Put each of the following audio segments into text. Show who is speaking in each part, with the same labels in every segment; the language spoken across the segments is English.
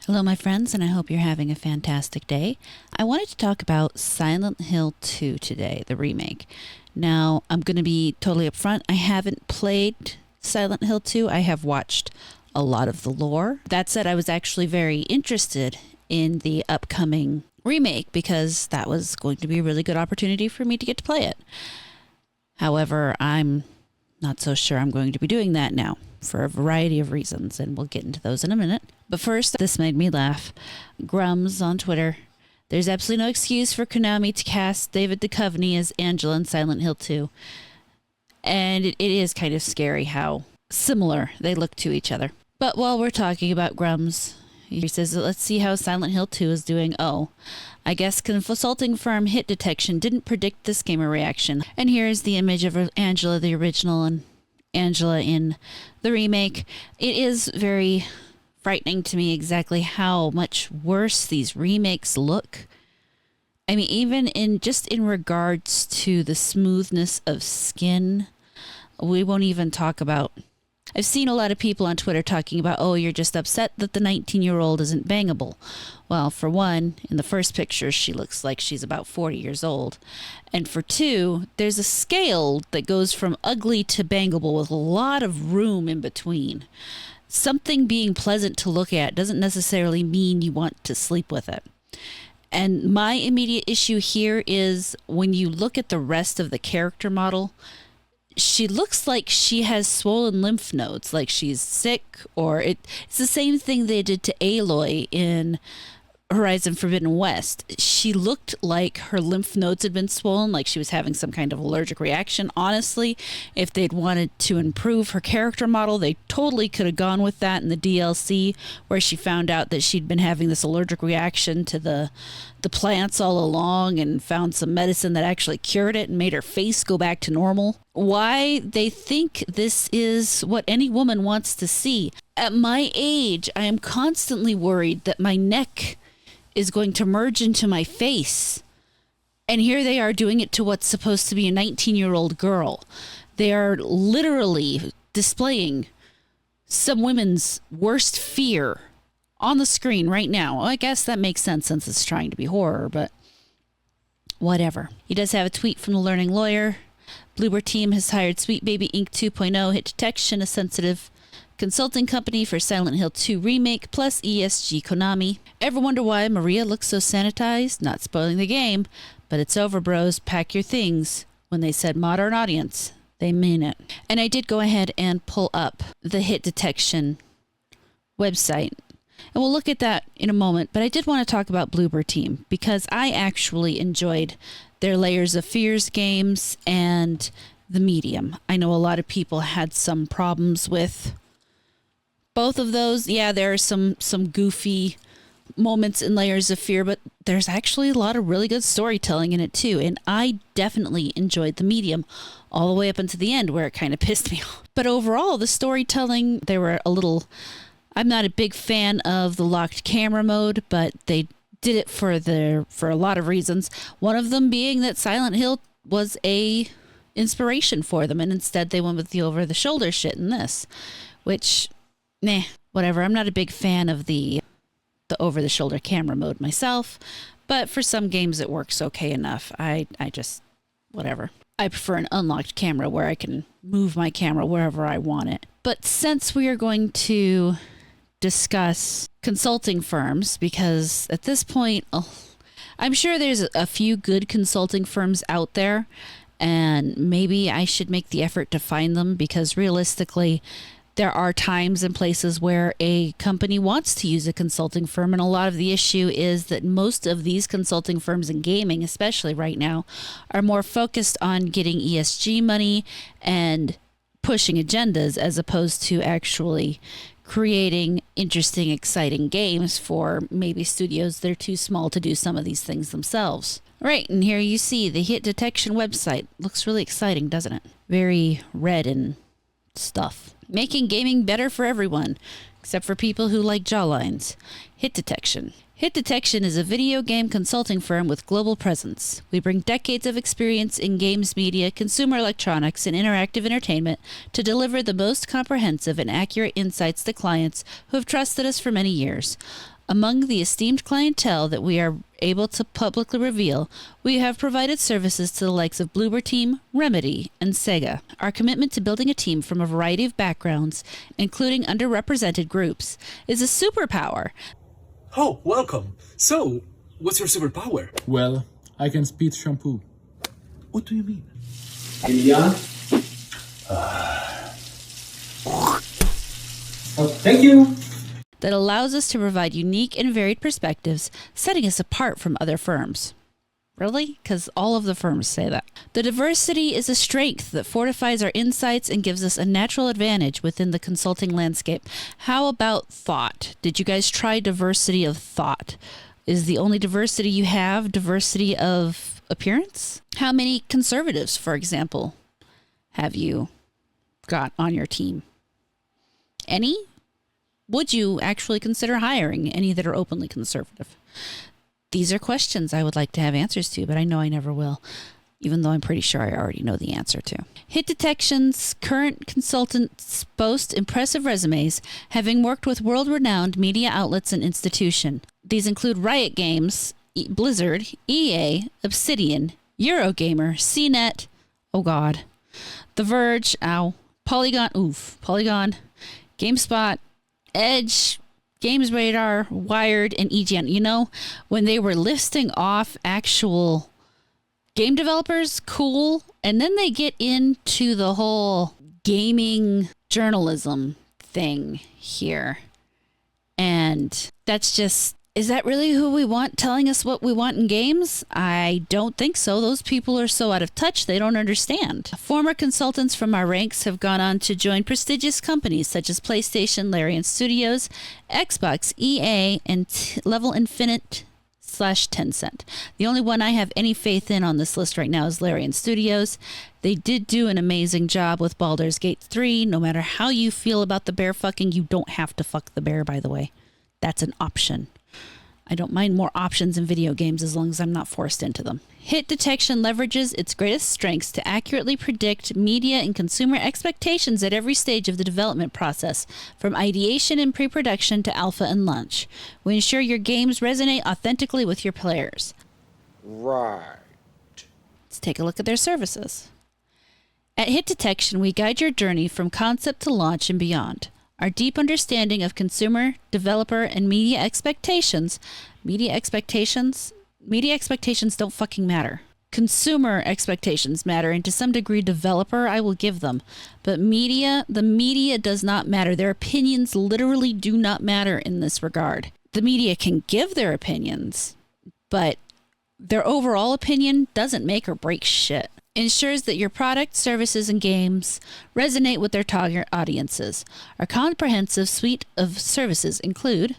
Speaker 1: Hello, my friends, and I hope you're having a fantastic day. I wanted to talk about Silent Hill 2 today, the remake. Now, I'm going to be totally upfront. I haven't played Silent Hill 2. I have watched a lot of the lore. That said, I was actually very interested in the upcoming remake because that was going to be a really good opportunity for me to get to play it. However, I'm not so sure I'm going to be doing that now for a variety of reasons, and we'll get into those in a minute. But first, this made me laugh. Grums on Twitter. There's absolutely no excuse for Konami to cast David Duchovny as Angela in Silent Hill 2. And it is kind of scary how similar they look to each other. But while we're talking about Grums, he says, let's see how Silent Hill 2 is doing. Oh, I guess consulting firm Hit Detection didn't predict this gamer reaction. And here's the image of Angela, the original, and Angela in the remake. It is very frightening to me exactly how much worse these remakes look. I mean, even in regards to the smoothness of skin, we won't even talk about. I've seen a lot of people on Twitter talking about, oh, you're just upset that the 19-year-old isn't bangable. Well, for one, in the first picture, she looks like she's about 40 years old. And for two, there's a scale that goes from ugly to bangable with a lot of room in between. Something being pleasant to look at doesn't necessarily mean you want to sleep with it. And my immediate issue here is when you look at the rest of the character model, she looks like she has swollen lymph nodes, like she's sick, or it's the same thing they did to Aloy in Horizon Forbidden West. She looked like her lymph nodes had been swollen, like she was having some kind of allergic reaction. Honestly, if they'd wanted to improve her character model, they totally could have gone with that in the DLC, where she found out that she'd been having this allergic reaction to the plants all along and found some medicine that actually cured it and made her face go back to normal. Why they think this is what any woman wants to see. At my age, I am constantly worried that my neck is going to merge into my face. And here they are doing it to what's supposed to be a 19-year-old girl. They are literally displaying some women's worst fear on the screen right now. Well, I guess that makes sense since it's trying to be horror, but whatever. He does have a tweet from the Learning Lawyer. Bloober Team has hired Sweet Baby Inc. 2.0 Hit Detection, a sensitive consulting company for Silent Hill 2 Remake, plus ESG Konami. Ever wonder why Maria looks so sanitized? Not spoiling the game, but it's over, bros. Pack your things. When they said modern audience, they mean it. And I did go ahead and pull up the Hit Detection website. And we'll look at that in a moment, but I did want to talk about Bloober Team because I actually enjoyed their Layers of Fears games and the Medium. I know a lot of people had some problems with both of those. Yeah, there are some goofy moments in Layers of Fear, but there's actually a lot of really good storytelling in it too. And I definitely enjoyed the Medium all the way up until the end where it kind of pissed me off. But overall, the storytelling, they were a little... I'm not a big fan of the locked camera mode, but they did it for a lot of reasons. One of them being that Silent Hill was a inspiration for them, and instead they went with the over-the-shoulder shit in this, which, whatever. I'm not a big fan of the over-the-shoulder camera mode myself, but for some games it works okay enough. I just, whatever. I prefer an unlocked camera where I can move my camera wherever I want it. But since we are going to discuss consulting firms, because at this point, I'm sure there's a few good consulting firms out there, and maybe I should make the effort to find them, because realistically, there are times and places where a company wants to use a consulting firm, and a lot of the issue is that most of these consulting firms in gaming, especially right now, are more focused on getting ESG money and pushing agendas as opposed to actually creating interesting, exciting games for maybe studios that are too small to do some of these things themselves. Right, and here you see the Hit Detection website. Looks really exciting, doesn't it? Very red and stuff. Making gaming better for everyone, except for people who like jawlines. Hit Detection. Hit Detection is a video game consulting firm with global presence. We bring decades of experience in games media, consumer electronics, and interactive entertainment to deliver the most comprehensive and accurate insights to clients who have trusted us for many years. Among the esteemed clientele that we are able to publicly reveal, we have provided services to the likes of Bloober Team, Remedy, and Sega. Our commitment to building a team from a variety of backgrounds, including underrepresented groups, is a superpower.
Speaker 2: Oh, welcome. So, what's your superpower?
Speaker 3: Well, I can speed shampoo.
Speaker 2: What do you mean?
Speaker 4: Oh, thank you.
Speaker 1: That allows us to provide unique and varied perspectives, setting us apart from other firms. Really? Because all of the firms say that. The diversity is a strength that fortifies our insights and gives us a natural advantage within the consulting landscape. How about thought? Did you guys try diversity of thought? Is the only diversity you have diversity of appearance? How many conservatives, for example, have you got on your team? Any? Would you actually consider hiring any that are openly conservative? These are questions I would like to have answers to, but I know I never will, even though I'm pretty sure I already know the answer to. Hit Detection's current consultants boast impressive resumes, having worked with world-renowned media outlets and institutions. These include Riot Games, Blizzard, EA, Obsidian, Eurogamer, CNET, oh god, The Verge, Polygon, GameSpot, Edge, Games Radar, Wired, and EGN. You know, when they were listing off actual game developers, cool. And then they get into the whole gaming journalism thing here. And that's just, is that really who we want telling us what we want in games? I don't think so. Those people are so out of touch, they don't understand. Former consultants from our ranks have gone on to join prestigious companies such as PlayStation, Larian Studios, Xbox, EA, and Level Infinite / Tencent. The only one I have any faith in on this list right now is Larian Studios. They did do an amazing job with Baldur's Gate 3. No matter how you feel about the bear fucking, you don't have to fuck the bear, by the way. That's an option. I don't mind more options in video games as long as I'm not forced into them. Hit Detection leverages its greatest strengths to accurately predict media and consumer expectations at every stage of the development process, from ideation and pre-production to alpha and launch. We ensure your games resonate authentically with your players.
Speaker 5: Right.
Speaker 1: Let's take a look at their services. At Hit Detection, we guide your journey from concept to launch and beyond. Our deep understanding of consumer, developer, and media expectations don't fucking matter. Consumer expectations matter, and to some degree developer I will give them. But the media does not matter. Their opinions literally do not matter in this regard. The media can give their opinions, but their overall opinion doesn't make or break shit. Ensures that your product, services, and games resonate with their target audiences. Our comprehensive suite of services include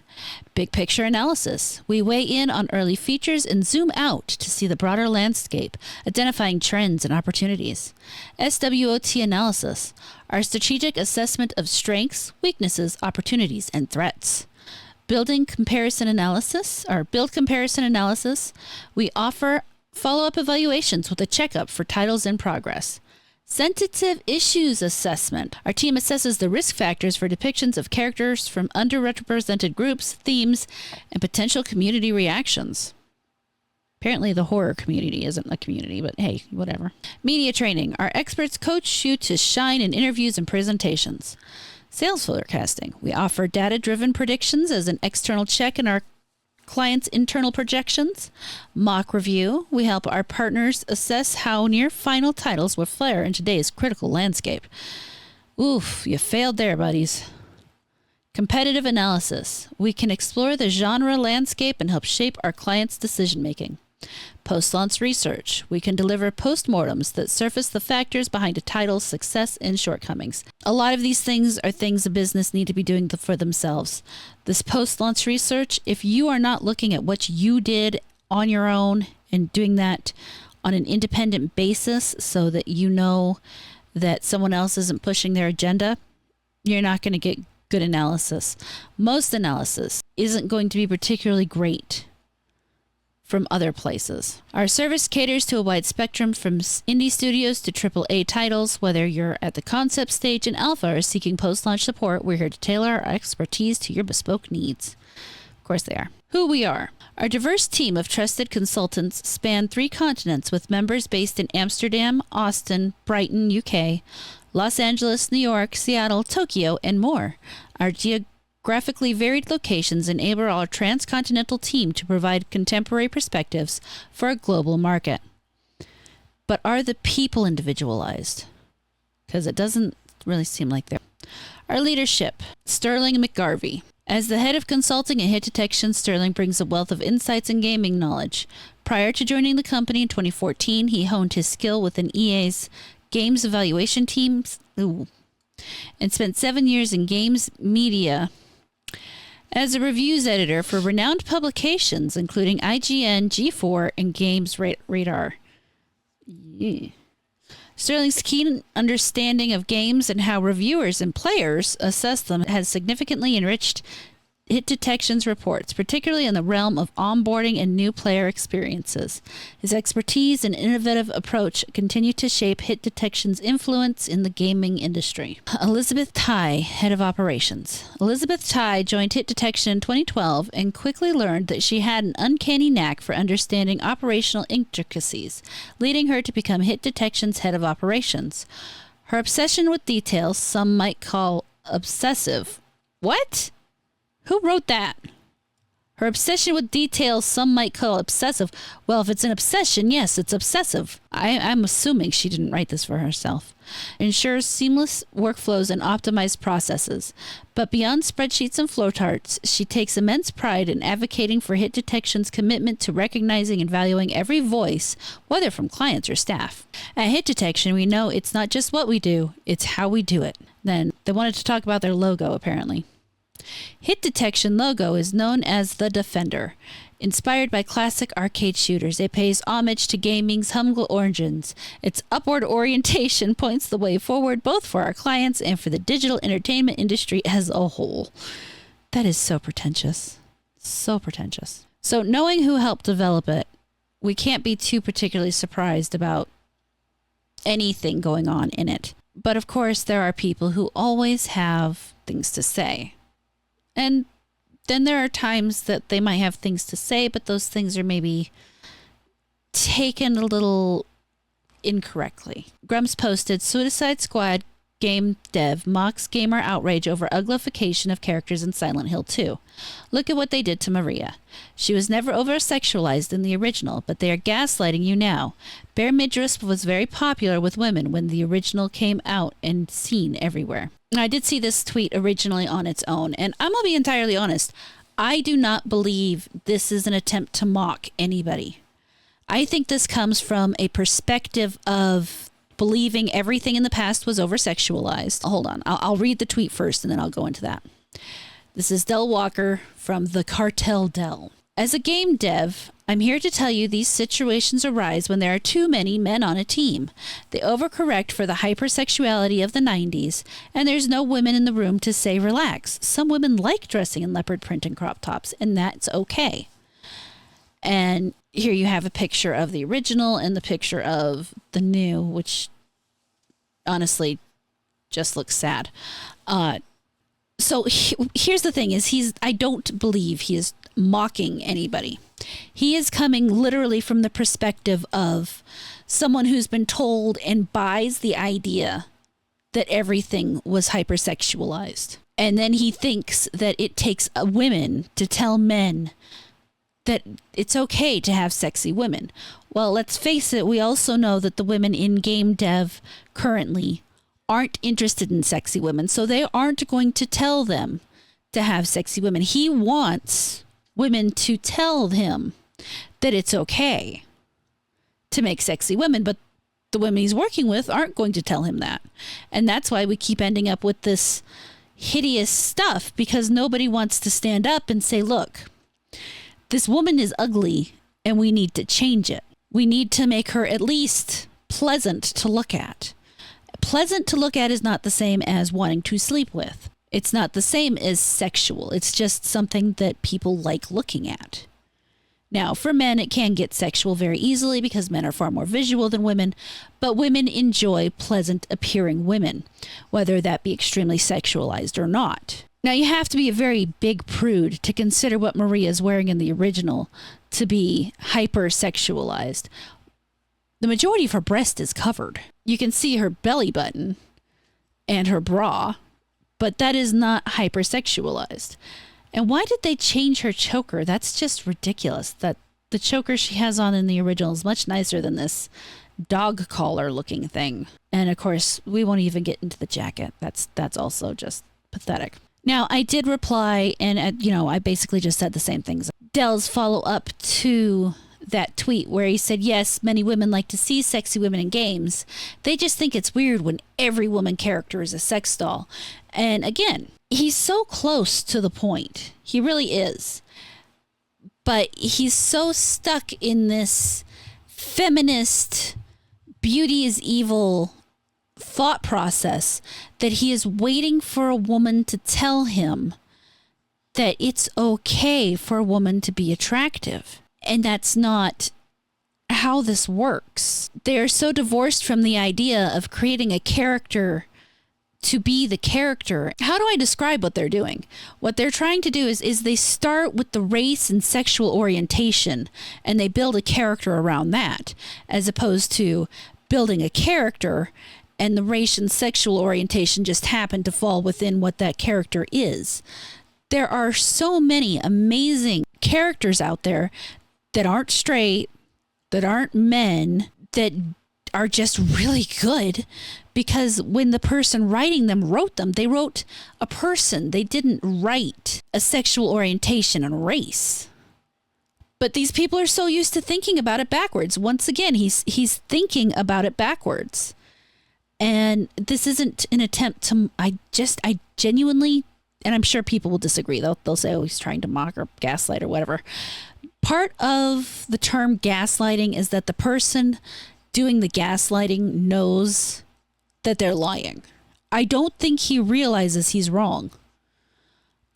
Speaker 1: big picture analysis. We weigh in on early features and zoom out to see the broader landscape, identifying trends and opportunities. SWOT analysis. Our strategic assessment of strengths, weaknesses, opportunities, and threats. Build comparison analysis. We offer follow-up evaluations with a checkup for titles in progress. Sensitive issues assessment. Our team assesses the risk factors for depictions of characters from underrepresented groups, themes, and potential community reactions. Apparently the horror community isn't a community, but hey, whatever. Media training. Our experts coach you to shine in interviews and presentations. Sales forecasting. We offer data-driven predictions as an external check in our clients' internal projections. Mock review. We help our partners assess how near final titles will fare in today's critical landscape. Oof, you failed there, buddies. Competitive analysis. We can explore the genre landscape and help shape our clients' decision-making. Post-launch research. We can deliver postmortems that surface the factors behind a title's success and shortcomings. A lot of these things are things a business need to be doing for themselves. This post-launch research, if you are not looking at what you did on your own and doing that on an independent basis so that you know that someone else isn't pushing their agenda, you're not going to get good analysis. Most analysis isn't going to be particularly great from other places. Our service caters to a wide spectrum from indie studios to AAA titles. Whether you're at the concept stage in alpha or seeking post-launch support, we're here to tailor our expertise to your bespoke needs. course they are. Who we are. Our diverse team of trusted consultants span 3 continents with members based in Amsterdam, Austin, Brighton, UK, Los Angeles, New York, Seattle, Tokyo, and more. Our geographically varied locations enable our transcontinental team to provide contemporary perspectives for a global market. But are the people individualized? Because it doesn't really seem like they're. Our leadership, Sterling McGarvey. As the head of consulting and hit detection, Sterling brings a wealth of insights and gaming knowledge. Prior to joining the company in 2014, he honed his skill within EA's games evaluation teams and spent 7 years in games media as a reviews editor for renowned publications, including IGN, G4, and Games Radar. Yeah. Sterling's keen understanding of games and how reviewers and players assess them has significantly enriched Hit Detection's reports, particularly in the realm of onboarding and new player experiences. His expertise and innovative approach continue to shape Hit Detection's influence in the gaming industry. Elizabeth Tai, Head of Operations. Elizabeth Tai joined Hit Detection in 2012 and quickly learned that she had an uncanny knack for understanding operational intricacies, leading her to become Hit Detection's Head of Operations. Her obsession with details, some might call obsessive. What? Who wrote that? Her obsession with details, some might call obsessive. Well, if it's an obsession, yes, it's obsessive. I'm assuming she didn't write this for herself. Ensures seamless workflows and optimized processes. But beyond spreadsheets and flowcharts, she takes immense pride in advocating for Hit Detection's commitment to recognizing and valuing every voice, whether from clients or staff. At Hit Detection, we know it's not just what we do, it's how we do it. Then they wanted to talk about their logo, apparently. Hit Detection logo is known as the Defender. Inspired by classic arcade shooters, it pays homage to gaming's humble origins. Its upward orientation points the way forward both for our clients and for the digital entertainment industry as a whole. That is so pretentious. So pretentious. So knowing who helped develop it, we can't be too particularly surprised about anything going on in it. But of course, there are people who always have things to say. And then there are times that they might have things to say, but those things are maybe taken a little incorrectly. Grumps posted, Suicide Squad game dev mocks gamer outrage over uglification of characters in Silent Hill 2. Look at what they did to Maria. She was never over-sexualized in the original, but they are gaslighting you now. Bare midriff was very popular with women when the original came out and seen everywhere. I did see this tweet originally on its own, and I'm going to be entirely honest. I do not believe this is an attempt to mock anybody. I think this comes from a perspective of believing everything in the past was over-sexualized. Hold on. I'll read the tweet first, and then I'll go into that. This is Del Walker from the Cartel Del. As a game dev, I'm here to tell you these situations arise when there are too many men on a team. They overcorrect for the hypersexuality of the 90s, and there's no women in the room to say relax. Some women like dressing in leopard print and crop tops, and that's okay. And here you have a picture of the original and the picture of the new, which honestly just looks sad. So here's the thing is I don't believe he is mocking anybody. He is coming literally from the perspective of someone who's been told and buys the idea that everything was hypersexualized. And then he thinks that it takes women to tell men that it's okay to have sexy women. Well, let's face it, we also know that the women in game dev currently aren't interested in sexy women, so they aren't going to tell them to have sexy women. He wants women to tell him that it's okay to make sexy women, but the women he's working with aren't going to tell him that. And that's why we keep ending up with this hideous stuff, because nobody wants to stand up and say, look, this woman is ugly and we need to change it. We need to make her at least pleasant to look at. Pleasant to look at is not the same as wanting to sleep with. It's not the same as sexual. It's just something that people like looking at. Now, for men, it can get sexual very easily because men are far more visual than women, but women enjoy pleasant appearing women, whether that be extremely sexualized or not. Now, you have to be a very big prude to consider what Maria is wearing in the original to be hypersexualized. The majority of her breast is covered. You can see her belly button and her bra, but that is not hypersexualized. And why did they change her choker? That's just ridiculous. That the choker she has on in the original is much nicer than this dog collar looking thing. And of course, we won't even get into the jacket. That's also just pathetic. Now, I did reply, and I basically just said the same things. Dell's follow up to that tweet where he said, yes, many women like to see sexy women in games. They just think it's weird when every woman character is a sex doll. And again, he's so close to the point. He really is. But he's so stuck in this feminist, beauty is evil thought process that he is waiting for a woman to tell him that it's okay for a woman to be attractive. And that's not how this works. They are so divorced from the idea of creating a character to be the character. How do I describe what they're doing? What they're trying to do is they start with the race and sexual orientation, and they build a character around that, as opposed to building a character and the race and sexual orientation just happen to fall within what that character is. There are so many amazing characters out there that aren't straight, that aren't men, that are just really good, because when the person writing them wrote them, they wrote a person. They didn't write a sexual orientation and race. But these people are so used to thinking about it backwards. Once again, he's thinking about it backwards. And this isn't an attempt to, I genuinely, and I'm sure people will disagree. They'll say, oh, he's trying to mock or gaslight or whatever. Part of the term gaslighting is that the person doing the gaslighting knows that they're lying. I don't think he realizes he's wrong.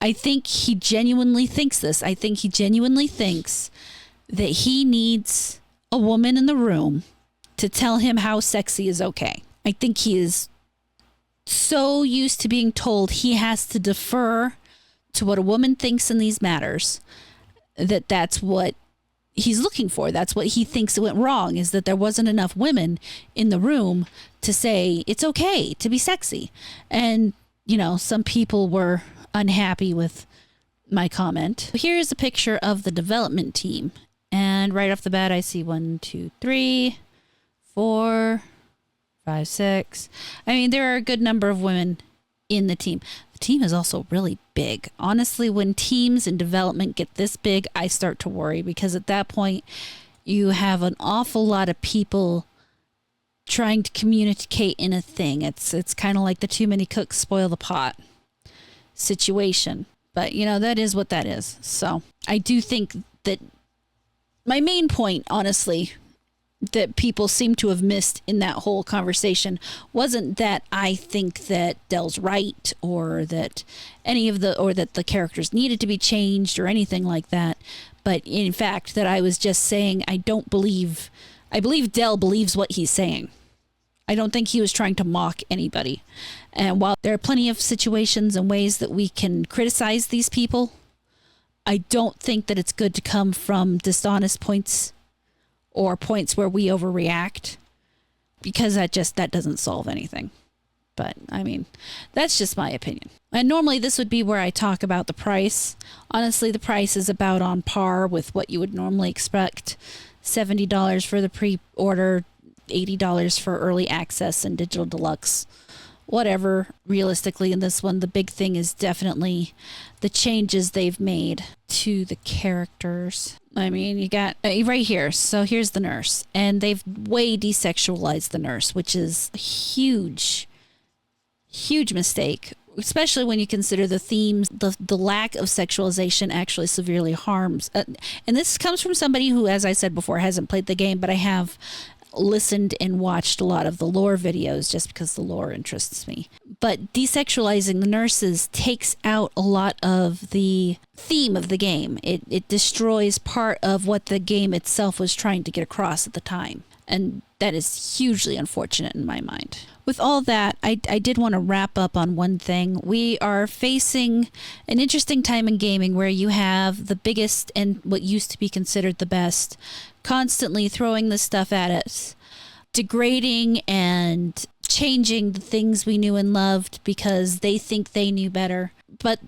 Speaker 1: I think he genuinely thinks this. I think he genuinely thinks that he needs a woman in the room to tell him how sexy is okay. I think he is so used to being told he has to defer to what a woman thinks in these matters, that's what he's looking for. That's what he thinks went wrong, is that there wasn't enough women in the room to say it's okay to be sexy. And, some people were unhappy with my comment. Here's a picture of the development team. And right off the bat, I see 1, 2, 3, 4, 5, 6. I mean, there are a good number of women in the team. The team is also really big. Honestly, when teams in development get this big, I start to worry, because at that point, you have an awful lot of people trying to communicate in a thing. It's kind of like the too many cooks spoil the pot situation. But, that is what that is. So I do think that my main point, honestly, that people seem to have missed in that whole conversation wasn't that I think that Dell's right, or that that the characters needed to be changed or anything like that. But in fact, that I was just saying, I believe Dell believes what he's saying. I don't think he was trying to mock anybody. And while there are plenty of situations and ways that we can criticize these people, I don't think that it's good to come from dishonest points or points where we overreact, because that doesn't solve anything. But I mean, that's just my opinion. And normally this would be where I talk about the price. Honestly, the price is about on par with what you would normally expect. $70 for the pre-order, $80 for early access and digital deluxe. Whatever, realistically, in this one, the big thing is definitely the changes they've made to the characters. I mean, you got right here. So here's the nurse, and they've way desexualized the nurse, which is a huge mistake, especially when you consider the themes. The lack of sexualization actually severely harms. And this comes from somebody who, as I said before, hasn't played the game, but I have listened and watched a lot of the lore videos just because the lore interests me. But desexualizing the nurses takes out a lot of the theme of the game. It destroys part of what the game itself was trying to get across at the time. And that is hugely unfortunate in my mind. With all that, I did want to wrap up on one thing. We are facing an interesting time in gaming where you have the biggest and what used to be considered the best constantly throwing this stuff at us, degrading and changing the things we knew and loved because they think they knew better. But,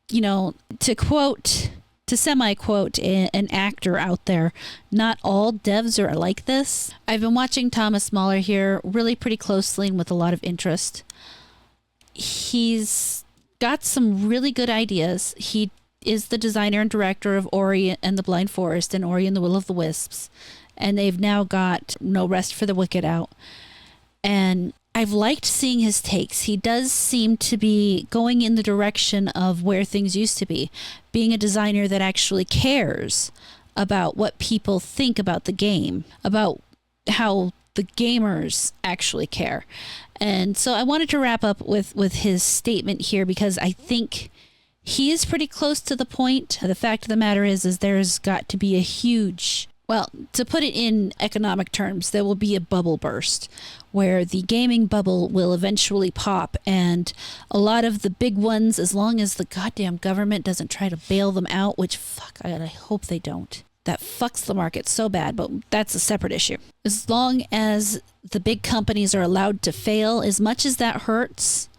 Speaker 1: you know, to semi-quote an actor out there, not all devs are like this. I've been watching Thomas Mahler here really pretty closely and with a lot of interest. He's got some really good ideas. He is the designer and director of Ori and the Blind Forest and Ori and the Will of the Wisps. And they've now got No Rest for the Wicked out. And I've liked seeing his takes. He does seem to be going in the direction of where things used to be, being a designer that actually cares about what people think about the game, about how the gamers actually care. And so I wanted to wrap up with his statement here because I think he is pretty close to the point. The fact of the matter is there's got to be a huge, well, to put it in economic terms, there will be a bubble burst where the gaming bubble will eventually pop, and a lot of the big ones, as long as the goddamn government doesn't try to bail them out, which fuck, I hope they don't. That fucks the market so bad, but that's a separate issue. As long as the big companies are allowed to fail, as much as that hurts,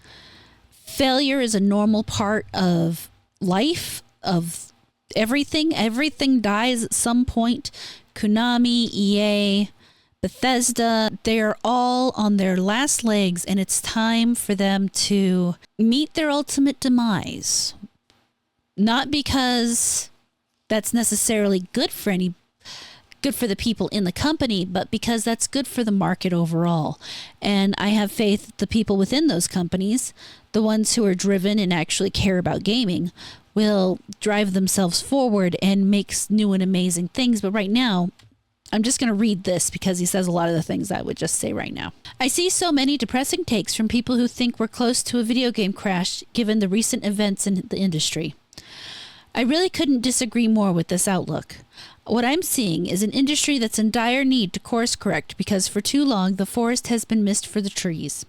Speaker 1: failure is a normal part of life, of everything. Everything dies at some point. Konami, EA, Bethesda, they're all on their last legs, and it's time for them to meet their ultimate demise. Not because that's necessarily good for the people in the company, but because that's good for the market overall. And I have faith that the people within those companies, the ones who are driven and actually care about gaming, will drive themselves forward and make new and amazing things. But right now, I'm just going to read this because he says a lot of the things I would just say right now. I see so many depressing takes from people who think we're close to a video game crash given the recent events in the industry. I really couldn't disagree more with this outlook. What I'm seeing is an industry that's in dire need to course correct because for too long the forest has been missed for the trees.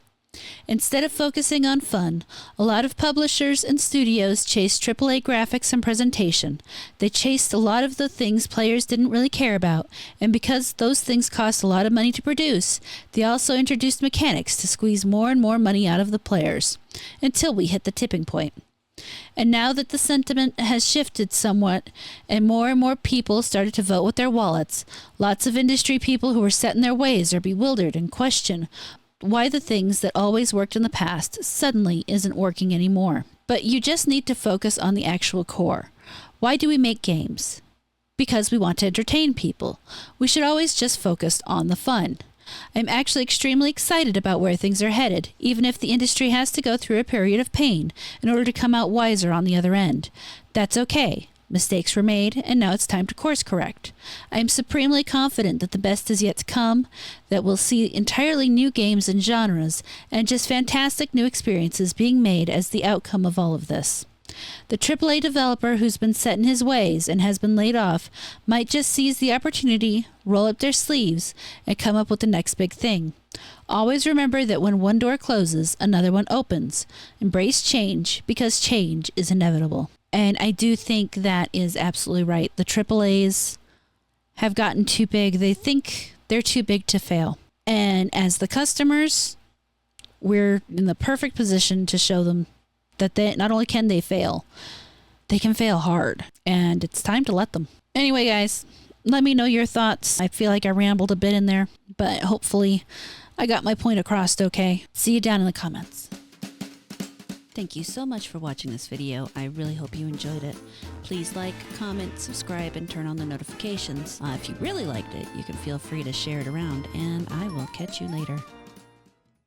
Speaker 1: Instead of focusing on fun, a lot of publishers and studios chased AAA graphics and presentation. They chased a lot of the things players didn't really care about, and because those things cost a lot of money to produce, they also introduced mechanics to squeeze more and more money out of the players, until we hit the tipping point. And now that the sentiment has shifted somewhat and more people started to vote with their wallets, lots of industry people who were set in their ways are bewildered and question why the things that always worked in the past suddenly isn't working anymore. But you just need to focus on the actual core. Why do we make games? Because we want to entertain people. We should always just focus on the fun. I'm actually extremely excited about where things are headed, even if the industry has to go through a period of pain in order to come out wiser on the other end. That's okay. Mistakes were made, and now it's time to course correct. I am supremely confident that the best is yet to come, that we'll see entirely new games and genres, and just fantastic new experiences being made as the outcome of all of this. The AAA developer who's been set in his ways and has been laid off might just seize the opportunity, roll up their sleeves, and come up with the next big thing. Always remember that when one door closes, another one opens. Embrace change, because change is inevitable. And I do think that is absolutely right. The AAAs have gotten too big. They think they're too big to fail. And as the customers, we're in the perfect position to show them that they not only can they fail, they can fail hard. And it's time to let them. Anyway, guys, let me know your thoughts. I feel like I rambled a bit in there, but hopefully I got my point across okay. See you down in the comments. Thank you so much for watching this video. I really hope you enjoyed it. Please like, comment, subscribe, and turn on the notifications. If you really liked it, you can feel free to share it around, and I will catch you later.